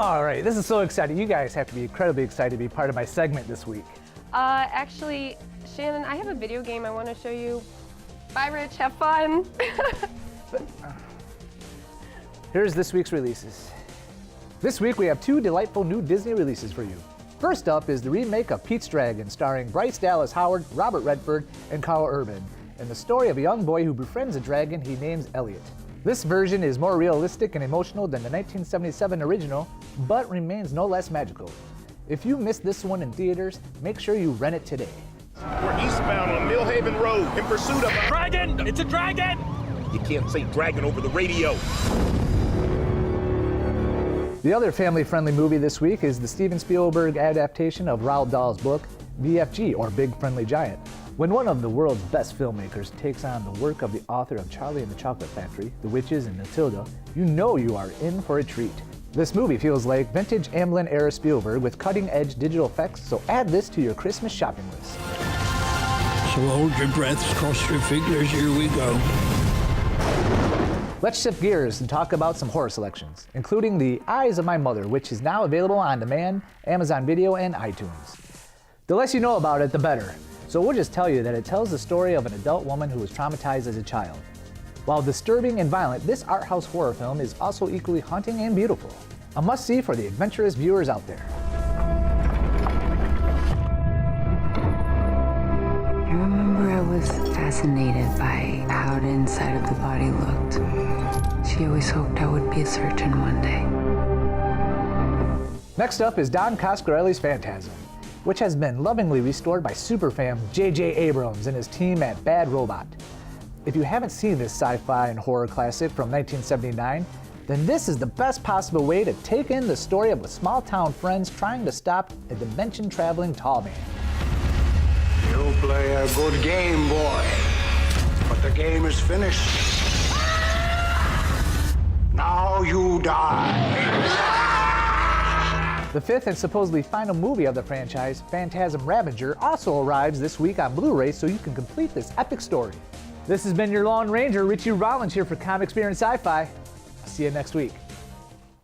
All right, this is so exciting. You guys have to be incredibly excited to be part of my segment this week. Actually, Shannon, I have a video game I want to show you. Bye, Rich. Have fun. Here's this week's releases. This week we have two delightful new Disney releases for you. First up is the remake of Pete's Dragon, starring Bryce Dallas Howard, Robert Redford, and Carl Urban, and the story of a young boy who befriends a dragon he names Elliot. This version is more realistic and emotional than the 1977 original, but remains no less magical. If you missed this one in theaters, make sure you rent it today. We're eastbound on Millhaven Road in pursuit of a dragon! It's a dragon! You can't say dragon over the radio. The other family-friendly movie this week is the Steven Spielberg adaptation of Roald Dahl's book, BFG, or Big Friendly Giant. When one of the world's best filmmakers takes on the work of the author of Charlie and the Chocolate Factory, The Witches, and Matilda, you know you are in for a treat. This movie feels like vintage Amblin-era Spielberg with cutting-edge digital effects, so add this to your Christmas shopping list. So hold your breaths, cross your fingers, here we go. Let's shift gears and talk about some horror selections, including The Eyes of My Mother, which is now available on demand, Amazon Video, and iTunes. The less you know about it, the better. So we'll just tell you that it tells the story of an adult woman who was traumatized as a child. While disturbing and violent, this art house horror film is also equally haunting and beautiful. A must-see for the adventurous viewers out there. I remember I was fascinated by how the inside of the body looked. She always hoped I would be a surgeon one day. Next up is Don Coscarelli's Phantasm, which has been lovingly restored by superfan J.J. Abrams and his team at Bad Robot. If you haven't seen this sci-fi and horror classic from 1979, then this is the best possible way to take in the story of a small-town friends trying to stop a dimension-traveling tall man. You play a good game, boy, but the game is finished. Now you die. The fifth and supposedly final movie of the franchise, Phantasm Remastered, also arrives this week on Blu-ray so you can complete this epic story. This has been your Lone Ranger, Richie Rollins here for Comics Beer and Sci-Fi. I'll see you next week.